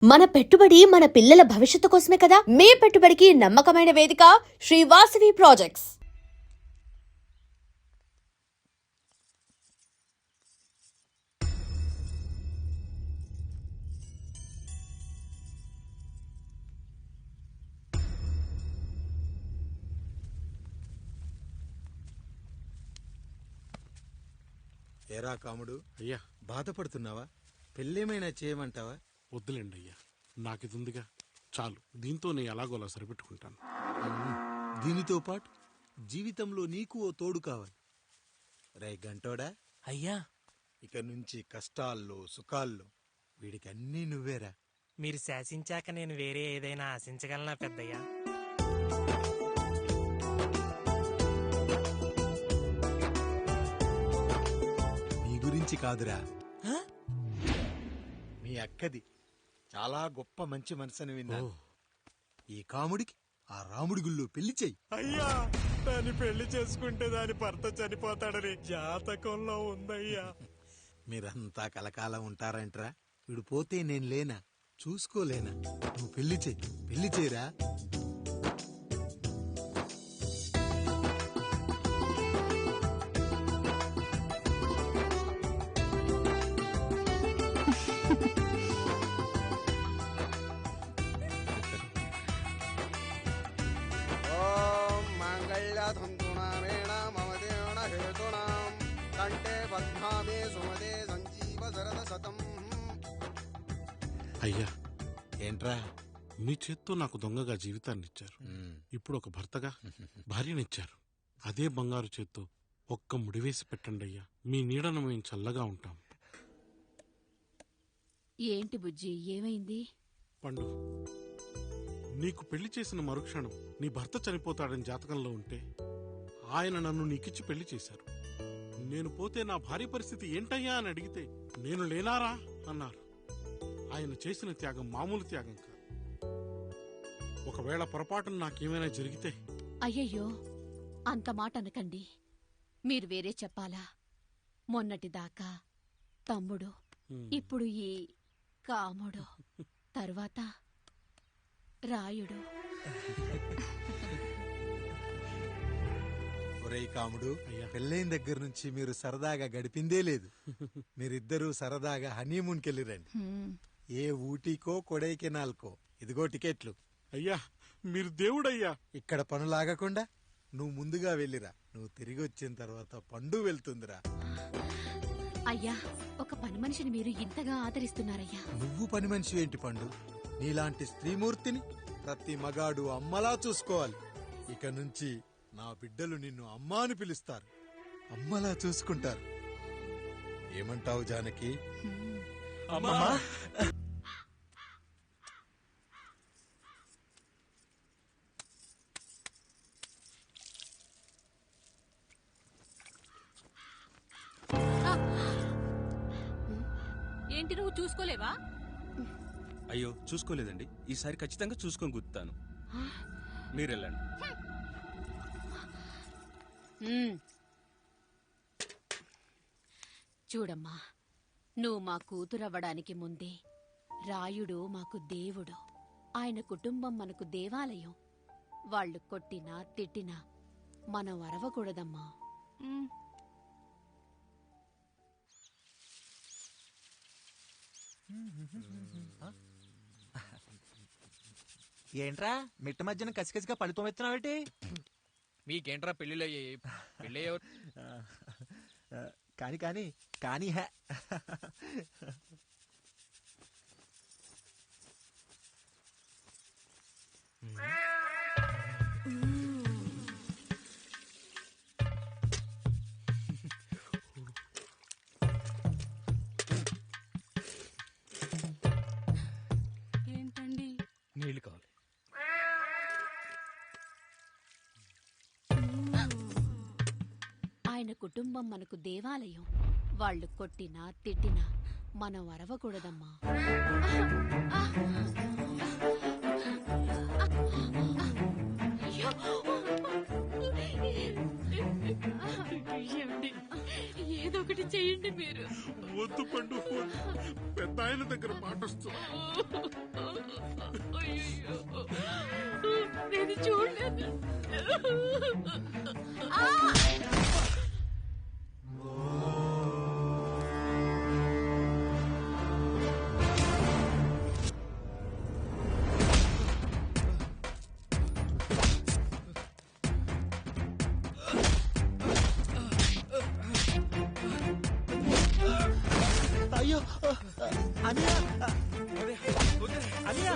మన పెట్టుబడి మన పిల్లల భవిష్యత్తు కోసమే కదా. మీ పెట్టుబడికి నమ్మకమైన వేదిక శ్రీ వాసవి ప్రాజెక్ట్స్. ఏరా కాముడు, అయ్యా బాధపడుతున్నావా? పెళ్ళేమైనా చేయమంటావా? వద్దులేండి అయ్యా, నాకిదుందిగా చాలు. దీంతో నేను ఎలాగోలా సరిపెట్టుకుంటాను. దీనితో పాటు జీవితంలో నీకు ఓ తోడు కావాలి. రే గంటోడా, అయ్యా ఇక నుంచి కష్టాల్లో సుఖాల్లో వీడికి అన్నీ నువ్వేరా. మీరు శాసించాక నేను వేరే ఏదైనా ఆశించగలనా పెద్దయ్యా? నీ గురించి కాదురా, మీ అక్కది. చాలా గొప్ప మంచి మనసుని విన్నాను. ఈ కాముడికి ఆ రాముడి గుళ్ళో పెళ్లి చెయ్యి. అయ్యా, దాన్ని పెళ్లి చేసుకుంటే దాని భర్త చనిపోతాడని జాతకంలో ఉందయ్యా. మీరంతా కలకాలం ఉంటారంట్రా. వీడు పోతే నేను లేనా, చూసుకోలేనా? నువ్వు పెళ్లి చెయ్యి, పెళ్లి చేయరా. అయ్యా, ఏంట్రా? మీ చేత్తో నాకు దొంగగా జీవితాన్ని ఇచ్చారు. ఇప్పుడు ఒక భర్తగా భార్యనిచ్చారు. అదే బంగారు చేత్తో ఒక్క ముడివేసి పెట్టండి అయ్యా. మీ నీడను మేము చల్లగా ఉంటాం. ఏంటి బుజ్జి, ఏమైంది? పండు, నీకు పెళ్లి చేసిన మరుక్షణం నీ భర్త చనిపోతాడని జాతకంలో ఉంటే ఆయన నన్ను నీకిచ్చి పెళ్లి చేశారు. నేను పోతే నా భార్య పరిస్థితి ఏంటయ్యా అని అడిగితే నేను లేనారా అన్నారు. ఆయన చేసిన త్యాగం మామూలు త్యాగం కాదు. ఒకవేళ పొరపాటున నాకేమైనా జరిగితే? అయ్యయ్యో, అంత మాట అనకండి. మీరు వేరే చెప్పాలా? మొన్నటిదాకా తమ్ముడు, ఇప్పుడు ఈ కాముడు, తర్వాత రాయుడు. ఒరేయ్ కాముడు, అయ్యా. పెళ్ళైన దగ్గర నుంచి మీరు సరదాగా గడిపిందే లేదు. మీరిద్దరూ సరదాగా హనీమూన్కి వెళ్ళిరండి. ఏ ఊటీకో కొడైకెనాల్కో. ఇదిగో టికెట్లు. అయ్యా, మీరు దేవుడయ్యా. ఇక్కడ పనులాగకుండా నువ్వు ముందుగా వెళ్ళిరా. నువ్వు తిరిగి వచ్చిన తర్వాత పండు వెళ్తుందిరా. అయ్యా, ఒక పని మనిషిని మీరు ఇంతగా ఆదరిస్తున్నారయ్యా. నువ్వు పని మనిషి ఏంటి పండు? నీలాంటి స్త్రీమూర్తిని ప్రతి మగాడు అమ్మలా చూసుకోవాలి. ఇక నుంచి నా బిడ్డలు నిన్ను అమ్మా అని పిలుస్తారు, అమ్మలా చూసుకుంటారు. ఏమంటావు జానకి? అమ్మా, ఏంటి, నువ్వు చూసుకోలేవా? అయ్యో, చూసుకోలేదండి. ఈసారి ఖచ్చితంగా చూసుకొని గుర్తాను. మీరెళ్ళండి. చూడమ్మా, నువ్వు మా కూతురవ్వడానికి ముందే రాయుడు మాకు దేవుడు. ఆయన కుటుంబం మనకు దేవాలయం. వాళ్ళు కొట్టినా తిట్టినా మనం అరవకూడదమ్మా. ఏంట్రా మిట్ట మధ్యన కసికసిగా పడిపోమెత్తున్నావేటి? మీకేంట్రా పెళ్లిళ్ళయ్యాయి? పెళ్ళయ్యే కాని కాని కానీ హే. ఏంటండి? నీళ్లు కావాలి. ఆయన కుటుంబం మనకు దేవాలయం. వాళ్ళు కొట్టినా తిట్టినా మనం అరవకూడదమ్మా. ఏదో ఒకటి చెయ్యండి మీరు. వద్దు పండు, పెద్ద ఆయన దగ్గర మాట వస్తుంది. అయ్యో అనియా అనియా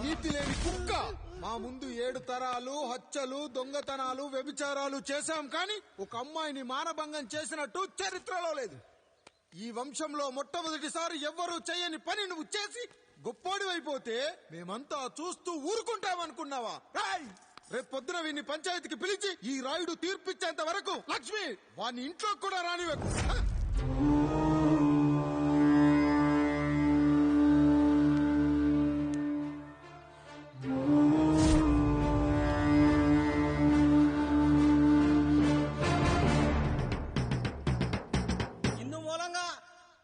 నీతి లేని కుక్క, మా ముందు 7 తరాలు హత్యలు, దొంగతనాలు, వ్యభిచారాలు చేశాం కానీ ఒక అమ్మాయిని మానభంగం చేసినట్టు చరిత్రలో లేదు. ఈ వంశంలో మొట్టమొదటిసారి ఎవ్వరూ చేయని పని నువ్వు చేసి గొప్పోడివైపోతే మేమంతా చూస్తూ ఊరుకుంటామనుకున్నావా? రేపు పొద్దున వీడిని పంచాయతీకి పిలిచి ఈ రాయుడు తీర్పిచ్చేంత వరకు లక్ష్మి వాడిని ఇంట్లో కూడా రానివ్వకు. ఇందు మూలంగా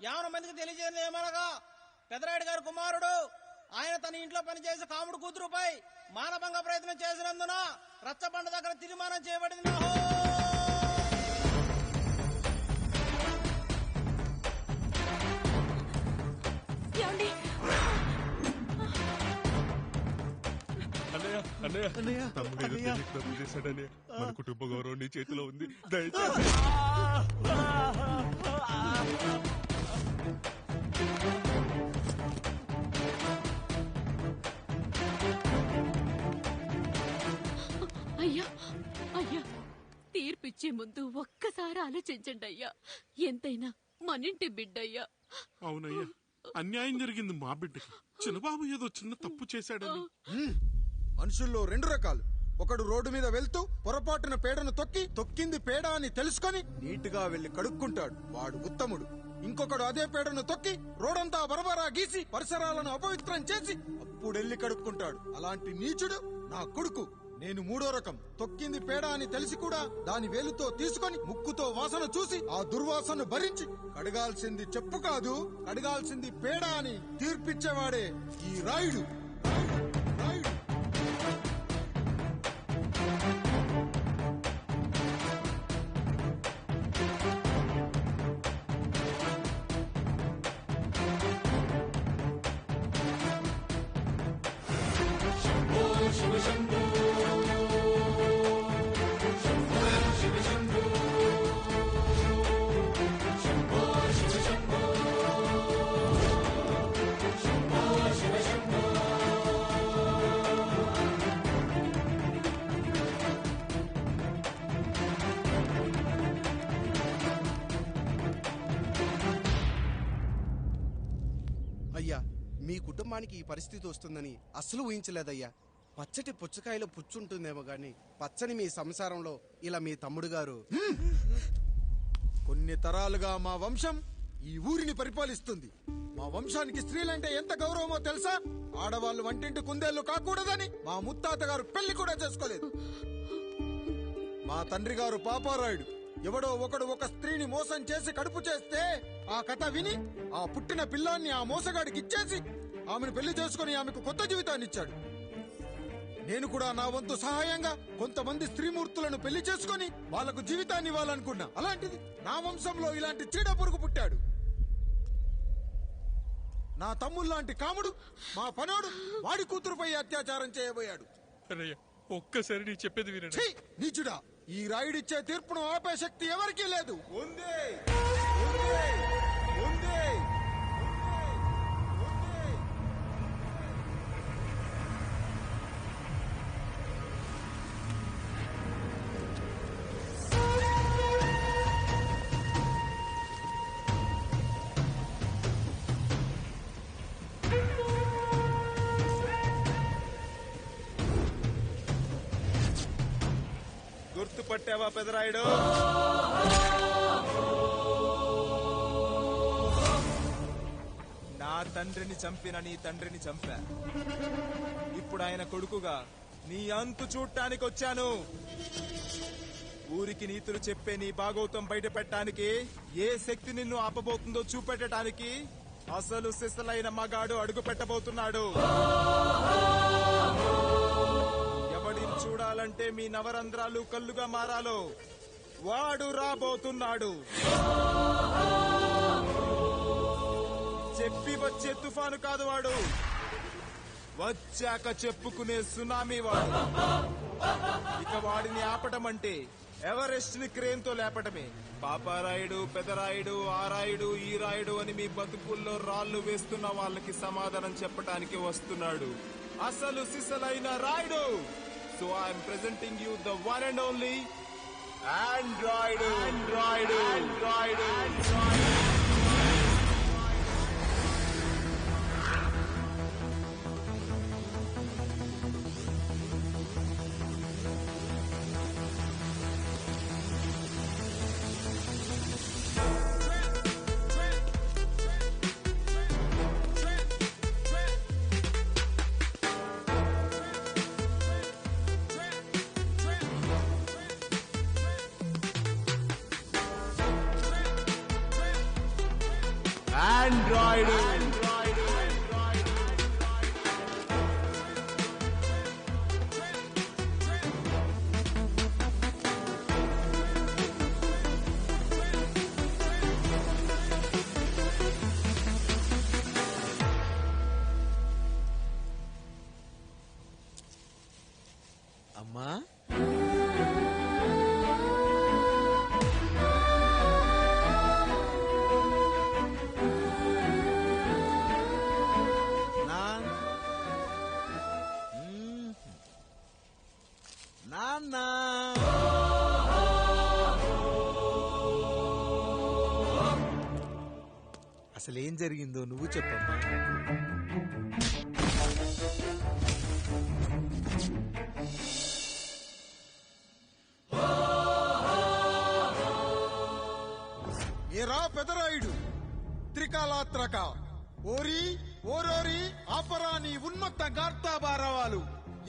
50 మందికి తెలియజేయడం ఏమనగా పెదరాయుడు గారి కుమారుడు ఆయన తన ఇంట్లో పనిచేసే కాముడు కూతురుపై మానభంగ ప్రయత్నం చేసినందున రచ్చబండ దగ్గర తీర్మానం చేయబడింది. తప్పు చేశాడని మన కుటుంబ గౌరవం నీ చేతిలో ఉంది. దయచేసి అయ్యా అయ్యా, తీర్పిచ్చే ముందు ఒక్కసారి ఆలోచించండి అయ్యా. ఎంతైనా మనింటి బిడ్డయ్యా. అవునయ్యా, అన్యాయం జరిగింది మా బిడ్డకి. చిన్నబాబు ఏదో చిన్న తప్పు చేశాడని. మనుషుల్లో 2 రకాలు. ఒకడు రోడ్డు మీద వెళ్తూ పొరపాటున పేడను తొక్కింది పేడ అని తెలుసుకొని నీట్ గా వెళ్లి కడుక్కుంటాడు, వాడు ఉత్తముడు. ఇంకొకడు అదే పేడను తొక్కి రోడంతా బరబరా గీసి పరిసరాలను అపవిత్రం చేసి అప్పుడెళ్లి కడుక్కుంటాడు. అలాంటి నీచుడు నా కొడుకు. నేను 3వ రకం. తొక్కింది పేడ అని తెలిసి కూడా దాని వేలుతో తీసుకొని ముక్కుతో వాసన చూసి ఆ దుర్వాసన భరించి కడగాల్సింది చెప్పు కాదు, కడగాల్సింది పేడ అని తీర్పిచ్చేవాడే ఈ రాయుడు. అయ్యా, మీ కుటుంబానికి ఈ పరిస్థితి వస్తుందని అస్సలు ఊహించలేదయ్యా. పచ్చటి పుచ్చకాయలో పుచ్చుంటుందేమో గాని పచ్చని మీ సంసారంలో ఇలా మీ తమ్ముడు గారు. కొన్ని తరాలుగా మా వంశం ఈ ఊరిని పరిపాలిస్తుంది. మా వంశానికి స్త్రీలంటే ఎంత గౌరవమో తెలుసా? ఆడవాళ్ళు వంటింటి కుందేళ్లు కాకూడదని మా ముత్తాత గారు పెళ్లి కూడా చేసుకోలేదు. మా తండ్రి గారు పాపారాయుడు ఎవడో ఒకడు ఒక స్త్రీని మోసం చేసి కడుపు చేస్తే ఆ కథ విని ఆ పుట్టిన పిల్లాన్ని ఆ మోసగాడికి ఇచ్చేసి ఆమెను పెళ్లి చేసుకుని ఆమెకు కొత్త జీవితాన్ని ఇచ్చాడు. నేను కూడా నా వంతు సహాయంగా కొంతమంది స్త్రీమూర్తులను పెళ్లి చేసుకుని వాళ్లకు జీవితాన్ని ఇవ్వాలనుకున్నా. అలాంటిది నా వంశంలో ఇలాంటి చీడ పురుగు పుట్టాడు. నా తమ్ముళ్లాంటి కాముడు మా పనోడు వాడి కూతురుపై అత్యాచారం చేయబోయాడు. అన్నయ్య ఒక్కసారి నీ చెప్పేది వినండి. ఛీ! నీచుడా, ఈ రాయుడిచ్చే తీర్పును ఆపే శక్తి ఎవరికీ లేదు. గుర్తుపట్టావా పెదరాయుడు? నా తండ్రిని చంపిన నీ తండ్రిని చంపా. ఇప్పుడు ఆయన కొడుకుగా నీ అంతు చూడటానికి వచ్చాను. ఊరికి నీతులు చెప్పే నీ భాగవతం బయట పెట్టడానికి ఏ శక్తి నిన్ను ఆపబోతుందో చూపెట్టడానికి అసలు సిసలైన మగాడు అడుగు పెట్టబోతున్నాడు. ఎవడిని చూడాలంటే మీ నవరంధ్రాలు కళ్ళుగా మారాలో వాడు రాబోతున్నాడు. చెప్పి వచ్చే తుఫాను కాదు వాడు, వచ్చాక చెప్పుకునే సునామీ వాడు. ఇక వాడిని ఆపటం అంటే ఎవరెస్ట్ ని క్రేన్ తో లేపటమే. పాపారాయుడు, పెదరాయుడు, ఆ రాయుడు, ఈ రాయుడు అని మీ బతుకుల్లో రాళ్లు వేస్తున్న వాళ్ళకి సమాధానం చెప్పటానికి వస్తున్నాడు అసలు సిసలైన Rayudu. So I am presenting you the one and only Android. అమ్మా, నాన్న అసలేం జరిగిందో నువ్వు చెప్పమ్మా. ఏరా పెదరాయుడు, త్రికాలాత్రక, ఓరి ఓరోరి ఆపరా నీ ఉన్మత్త గార్తాబారవాలు.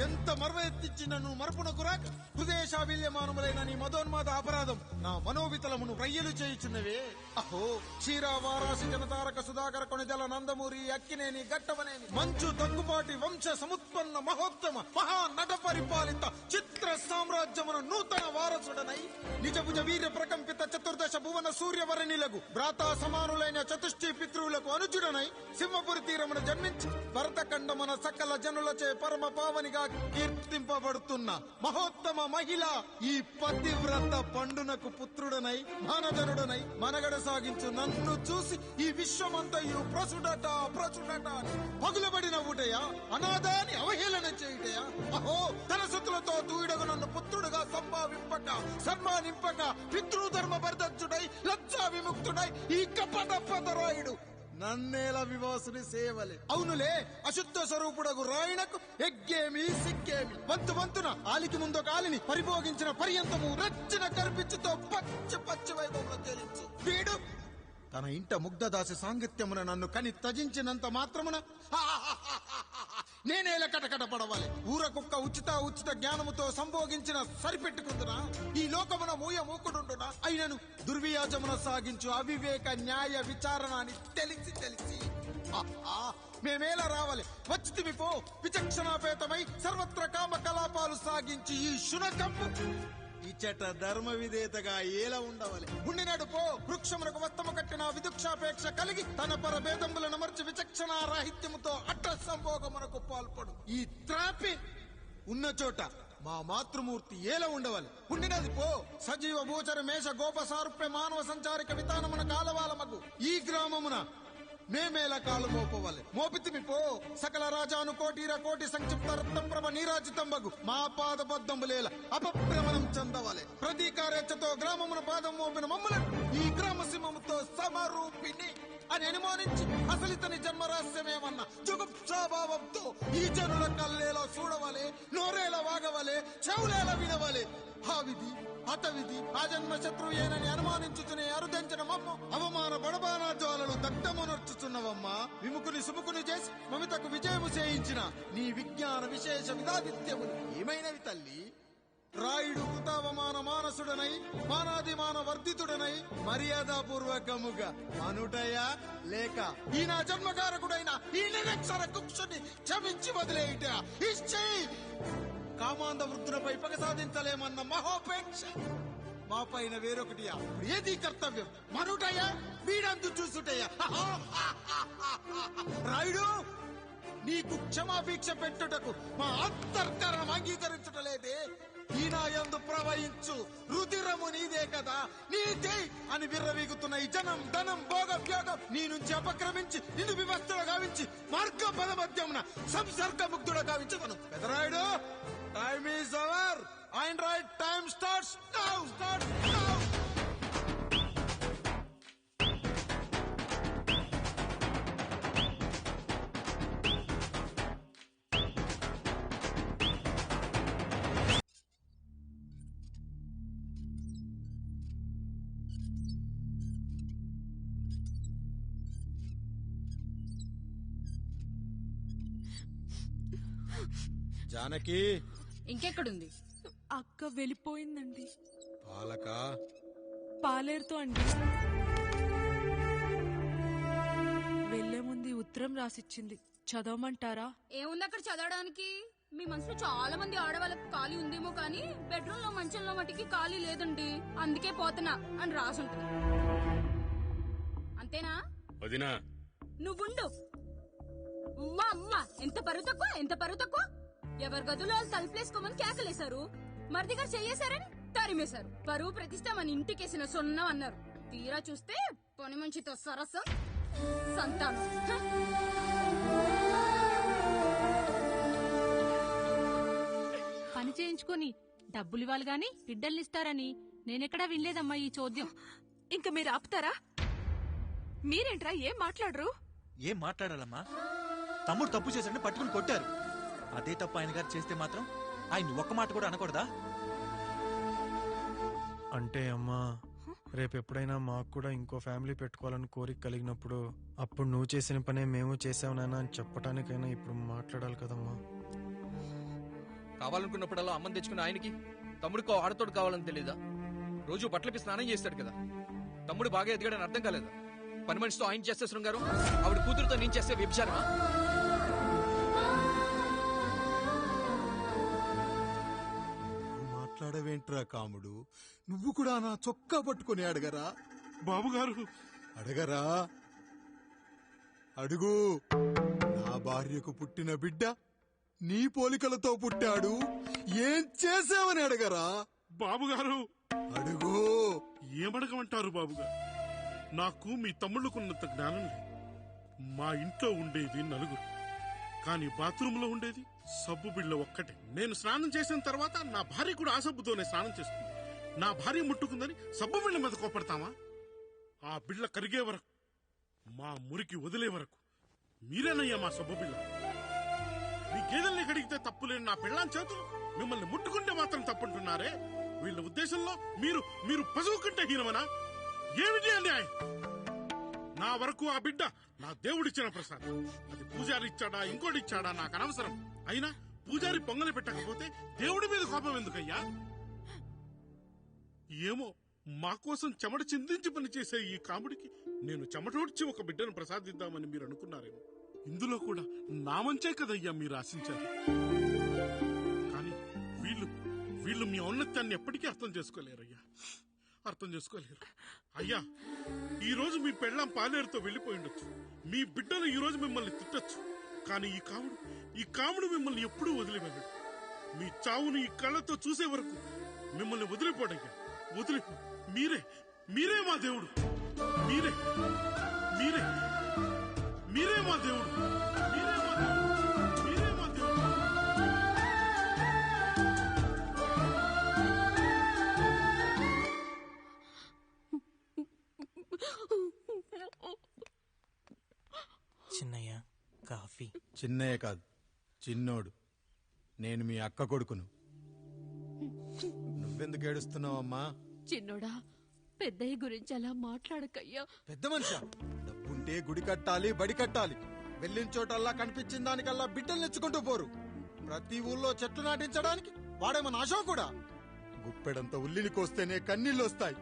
ఎంత మర్వెత్తిచ్చిన నువ్వు మరపునకు రాక హృదయశావిల్యమానములైన నీ మదోన్మాద అపరాధం నా మనోవితలమును రయ్యలు చేయుచున్నవే. అహో క్షీర వారాసి జనతారక సుధాకర కొణిదల నందమూరి అక్కినేని గట్టవనేని మంచు దగ్గుపాటి వంశ సముత్పన్న మహోత్తమ మహా నట పరిపాలిత చిత్ర సామ్రాజ్యమున నూతన వారసుడనై నిజభుజ వీర్య ప్రకంపిత చతుర్దశ భువన సూర్యవరణిలకు భ్రాతా సమానులైన చతుష్టి పితృవులకు అనుజుడనై సింహపురి తీరమున జన్మించి భరతఖండమున సకల జనులచే పరమ పావనిగా కీర్తింపబడుతున్న మహోత్తమ మహిళ ఈ పతివ్రత పండునకు పుత్రుడనై మానజనుడనై మనగడ సాగించు నన్ను చూసి ఈ విశ్వమంతయు ప్రసుడట అని పగులబడిన ఊటయా, అనాథాన్ని అవహేళన చేయుటయా. అహో తన సుతులతో దూయిడగు నన్ను పుత్రుడుగా సంభావింపక సన్మానింపక పితృధర్మ బర్ధచ్చుడై లజ్జా విముక్తుడై ఈ కపట పదరాయుడు నన్నేల వివాసుని సేవలే. అవునులే, అశుద్ధ స్వరూపుడగు రాయణకు ఎగ్గేమి సిగ్గేమి. వంతున ఆలికి ముందు కాలిని పరిభోగించిన పర్యంతము రచ్చన కర్పిచ్చుతో పచ్చి వైభవంలో తేలించు. వీడు తన ఇంట ముగ్ధదాసి సాంగత్యమున నన్ను కని త్యజించినంత మాత్రమున నేనేల కటకట పడవాలి. ఊర కుక్క ఉచిత జ్ఞానముతో సంభోగించిన సరిపెట్టుకుందునా? ఈ లోకమున మూయమూకుడుండునా? అయినను దుర్వ్యాజమున సాగించు అవివేక న్యాయ విచారణ అని తెలిసి మేమేలా రావాలి? వచ్చితిమి పో విచక్షణాపేతమై సర్వత్ర కామ కలాపాలు సాగించి ఈ శునకంపు ఇచ్చట ధర్మ విధేతగా ఏలా ఉండవాలి? ఉండినాడు పో వృక్షమునకు వత్తము కట్టిన విదుక్షాపేక్ష కలిగి తన పరభేదములను మర్చి విచక్షణ రాహిత్యముతో అట్ట సంభోగమునకు పాల్పడు. ఈ త్రాపి ఉన్న చోట మా మాతృమూర్తి ఏలా ఉండవాలి? ఉండినది పో సజీవ భూచర మేష గోప సారూప్య మానవ సంచారిక విధానమున కాలవాలమగు ఈ గ్రామమున మేమేలా కాలు మోపవాలి? మోపితిమి పో సకల రాజాను కోటి సంక్షిప్త రత్నప్రభ నీరాజితంబగు మా పాదబద్ధములేల అపభ్రమణం చెందవాలి. ప్రతీకారేచ్ఛతో గ్రామమున పాదం మోపిన మమ్మలను ఈ గ్రామ సింహముతో సమరూపిణి అని అనుమానించి అసలితని జన్మరహస్యమేమన్నా జుగుప్సాభావంతో ఈ జనుల కల్లేలా చూడవాలి, నోరేలా వాగవాలి, చెవులేలా వినవాలి. ఆ విధి హతవిధి ఆ జన్మ శత్రుయేనని అనుమానించుచునే అరుదించిన మమ్మ అవమాన బడబానా జ్వాలలు దగ్ధమునర్చుచున్నవమ్మా. విముకుని సుముకుని చేసి మమితకు విజయము చేయించిన నీ విజ్ఞాన విశేష విధాదిత్యములు ఏమైనవి తల్లి? రాయుడు కృతావమాన మానసుడనై మానాదిమాన వర్ధితుడనై మర్యాదాపూర్వకముగా అనుటయా లేక ఈ నా జన్మకారకుడైన ఈ నిరక్షర కుక్షుని క్షమించి వదిలేయుట ఇచ్చే కామాంధ వృద్ధులపై పగ సాధించలేమన్న మహోపేక్ష మా పైన వేరొకటి ఏది కర్తవ్యం? మనుటయ్యా వీడంతు చూసుటయ్యా. రాయుడు నీకు క్షమాభిక్ష పెట్టుటకు మా అంతర్కరణం అంగీకరించటలేదే. ఈనాయందు ప్రవహించు రుధిరము నీదే కదా, నీదే అని విర్రవీగుతున్న ఈ జనం ధనం భోగం నీ నుంచి అపక్రమించి నిన్ను వివస్తుడు గావించి మార్గ పదమధ్యమున సంసర్గముగ్ధుడ గావించను. Pedarayudu time is over and right time starts now. Janaki ఇంకెక్కడుంది? అక్క వెళ్ళిపోయిందండి. పాలక పాలేరుతో అండి. వెళ్లే ముందు ఉత్తరం రాసిచ్చింది, చదవమంటారా? ఏముంది అక్కడ చదవడానికి? మీ మనసులో చాలా మంది ఆడవాళ్ళకి ఖాళీ ఉందేమో కానీ బెడ్రూమ్ లో మంచంలో మట్టికి ఖాళీ లేదండి, అందుకే పోతున్నా అని రాసుంటుంది. అంతేనా? వదినా నువ్వుండు. అమ్మా ఎంత పరువు తక్కువ ఎవరి గదులో తలుపులేసుకోమని కేకలేశారు, మరిదిగా చెయ్యేశారని తరిమేశారు. పరువు ప్రతిష్ట మన ఇంటికేసిన సొన్నం అన్నారు. తీరా చూస్తే పని మంచితో సరసం సంతానం. పని చేయించుకొని డబ్బులు ఇవ్వాలి గాని బిడ్డల్నిస్తారని నేనెక్కడా వినలేదమ్మా ఈ చోద్యం. ఇంకా మీరు ఆపుతారా? మీరేంట్రా ఏం మాట్లాడరు? ఏం మాట్లాడాలమ్మా? తమ్ముడు తప్పు చేశాడని పట్టుకుని కొట్టారు. అదే తప్పు ఆయన గారు చేస్తే మాత్రం ఆయన ఒక్క మాట కూడా అనకూడదా? అంటే అమ్మా, రేపెప్పుడైనా మాకు కూడా ఇంకో ఫ్యామిలీ పెట్టుకోవాలని కోరిక కలిగినప్పుడు అప్పుడు నువ్వు చేసిన పనే మేము చేసావు నాన్న అని చెప్పటానికైనా ఇప్పుడు మాట్లాడాలి కదమ్మా. కావాలనుకున్నప్పుడల్లా అమ్మని తెచ్చుకున్న ఆయనకి తమ్ముడికో ఆడతోడు కావాలని తెలీదా? రోజు బట్టలకి స్నానం చేస్తాడు కదా. తమ్ముడు బాగా ఎదిగాడని అర్థం కాలేదా? పని మనిషితో ఆయన చేస్తే శృంగారం, ఆవిడ కూతురుతో నేను చేస్తే వ్యభిచారమా? మాట్లాడవేంట్రా కాముడు? నువ్వు కూడా నా చొక్కా పట్టుకుని అడగరా? బాబుగారు అడగరా? అడుగు. నా భార్యకు పుట్టిన బిడ్డ నీ పోలికలతో పుట్టాడు, ఏం చేసావని అడగరా? బాబుగారు అడుగు. ఏమడగమంటారు బాబుగారు? నాకు మీ తమ్ముళ్ళకున్నంత జ్ఞానం లేదు. మా ఇంట్లో ఉండేది నలుగురు, కానీ బాత్రూంలో ఉండేది సబ్బు బిళ్ళ ఒక్కటే. నేను స్నానం చేసిన తర్వాత నా భార్య కూడా ఆ సబ్బుతోనే స్నానం చేస్తుంది. నా భార్య ముట్టుకుందని సబ్బు బిళ్ళ మీద కోపడతామా? ఆ బిళ్ళ కరిగే వరకు, మా మురికి వదిలే వరకు మీరేనయ్యా మా సబ్బు బిళ్ళ. మీ గేదెల్ని కడిగితే తప్పులేని నా పిల్లాని చేతులు మిమ్మల్ని ముట్టుకుంటే మాత్రం తప్పుంటున్నారే. వీళ్ళ ఉద్దేశంలో మీరు పశువు కంటే హీనమనా? ఏమిటి అన్యాయం? నా వరకు ఆ బిడ్డ నా దేవుడిచ్చిన ప్రసాదం. అది పూజారి ఇచ్చాడా ఇంకోటి ఇచ్చాడా నాకు అనవసరం. అయినా పూజారి పొంగలి పెట్టకపోతే దేవుడి మీద కోపం ఎందుకయ్యా? ఏమో మా కోసం చెమట చిందించి పనిచేసే ఈ కాముడికి నేను చెమటోడ్చి ఒక బిడ్డను ప్రసాదిద్దామని మీరు అనుకున్నారేమో. ఇందులో కూడా నా మంచే కదయ్యా మీరు ఆశించారు. కానీ వీళ్ళు మీ ఔన్నత్యాన్ని ఎప్పటికీ అర్థం చేసుకోలేరయ్యా, అర్థం చేసుకోలేరు. అయ్యా, ఈ రోజు మీ పెళ్ళాం పాలేరుతో వెళ్లిపోయి ఉండొచ్చు, మీ బిడ్డలు ఈ రోజు మిమ్మల్ని తిట్టొచ్చు. కానీ ఈ కాముడు మిమ్మల్ని ఎప్పుడూ వదిలిపోయాడు. మీ చావును ఈ కళ్ళతో చూసే వరకు మిమ్మల్ని వదిలిపోడయ్యా, వదిలిపో. మీరే మా దేవుడు, మీరే మా దేవుడు, మీరే మా దేవుడు, మీరే మా దేవుడు. చిన్నయ్య కాఫీ. చిన్నయ్య కాదు, చిన్నోడు. నేను మీ అక్క కొడుకును. నువ్వెందుకు ఏడుస్తున్నావమ్మా? చిన్నోడా, పెద్దయ్య గురించి అలా మాట్లాడకయ్యా. పెద్ద మనిషి, డబ్బుంటే గుడి కట్టాలి, బడి కట్టాలి. వెళ్ళిన చోటల్లా కనిపించిన దానికల్లా బిడ్డలు నెచ్చుకుంటూ పోరు. ప్రతి ఊళ్ళో చెట్లు నాటించడానికి వాడేమో నాశం కూడా. గుప్పెడంత ఉల్లిని కోస్తేనే కన్నీళ్లు వస్తాయి.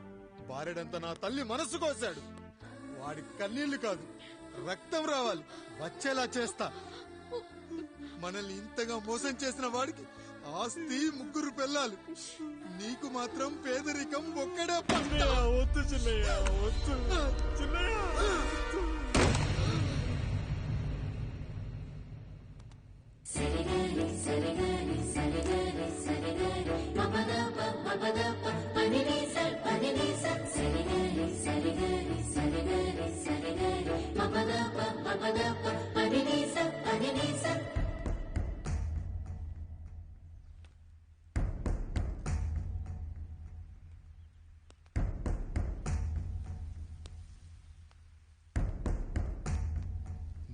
బారెడంత నా తల్లి మనసు కోసాడు. వాడి కన్నీళ్లు కాదు, రక్తం రావాలి, వచ్చేలా చేస్తా. మనల్ని ఇంతగా మోసం చేసిన వాడికి ఆస్తి 3 పిల్లలు, నీకు మాత్రం పేదరికం ఒక్కడే. వద్దు చిన్నయ్య, వద్దు చిన్నయ్య.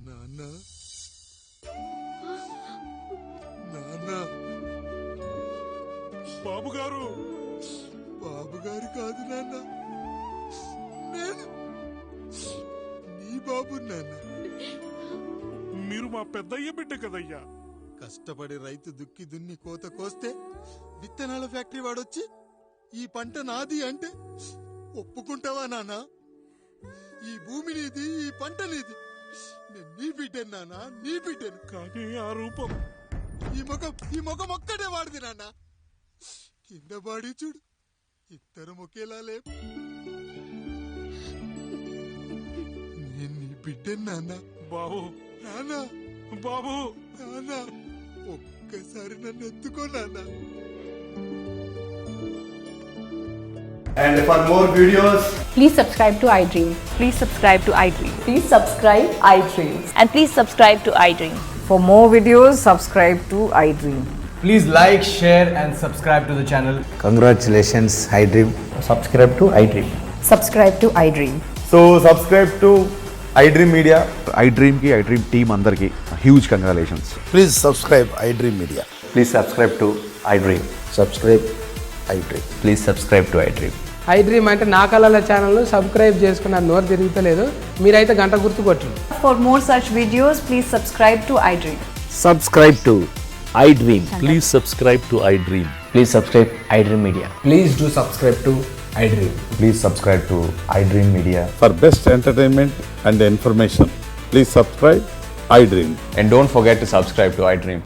నాన్న, నాన్న. బాబుగారు, బాబుగారు కాదు నాన్న, నేను నీ బాబు నాన్న. మీరు మా పెద్దయ్య బిడ్డ కదయ్యా. కష్టపడి రైతు దుక్కి దున్ని కోత కోస్తే విత్తనాల ఫ్యాక్టరీ వాడొచ్చి ఈ పంట నాది అంటే ఒప్పుకుంటావా నాన్న? ఈ భూమి నీది, ఈ పంట నీది. నేను నీ బిడ్డను నాన్న, నీ బిడ్డను. కానీ ఆ రూపం, ఈ ముఖం ఒక్కడే వాడిది నాన్న. కింద బాడీ చూడు, ఇద్దరం ఒకేలా లేవు. నేను నీ బిడ్డను నాన్న. బాబు, నాన్న, బాబు, నాన్న, ఒక్కసారి నన్ను ఎత్తుకో నాన్న. And for more videos, please subscribe to iDream. Please subscribe to iDream. Please subscribe iDream. And please subscribe to iDream. For more videos, subscribe to iDream. please like, share and subscribe to the channel. Congratulations, iDream. Subscribe to iDream. Subscribe to iDream. So subscribe to iDream Media. iDream ki iDream team andarki huge congratulations. Please subscribe iDream Media. Please subscribe to iDream. Subscribe iDream. Please subscribe to iDream. iDream అంటే నా కళల channel subscribe చేసుకున్న నోరు తిరుగుతలేదు, మీరైతే గంట గుర్తు కొట్టండి. For more such videos, please subscribe to iDream. Subscribe to iDream. Please subscribe to iDream. Please subscribe iDream Media. Please do subscribe to iDream. Please subscribe to iDream Media. For best entertainment and information, please subscribe iDream. And don't forget to subscribe to iDream.